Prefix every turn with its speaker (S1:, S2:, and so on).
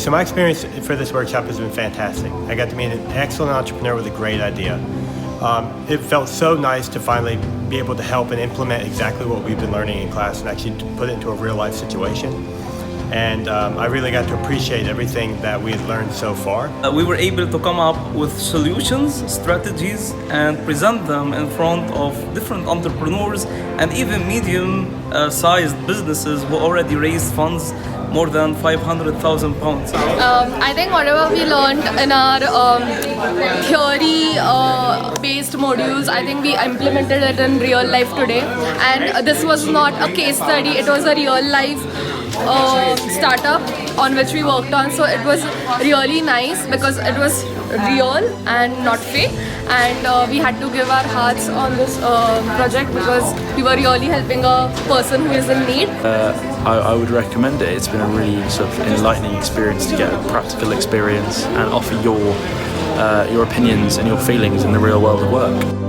S1: So my experience for this workshop has been fantastic. I got to meet an excellent entrepreneur with a great idea. It felt so nice to finally be able to help and implement exactly what we've been learning in class and actually to put it into a real life situation. And I really got to appreciate everything that we had learned so far.
S2: We were able to come up with solutions, strategies, and present them in front of different entrepreneurs and even medium-sized businesses who already raised funds more than £500,000.
S3: I think whatever we learned in our theory-based modules, I think we implemented it in real life today. And this was not a case study; it was a real life startup on which we worked on. So it was really nice because it was real and not fake. And we had to give our hearts on this project because we were really helping a person who is in need.
S4: I would recommend it. It's been a really sort of enlightening experience to get a practical experience and offer your opinions and your feelings in the real world of work.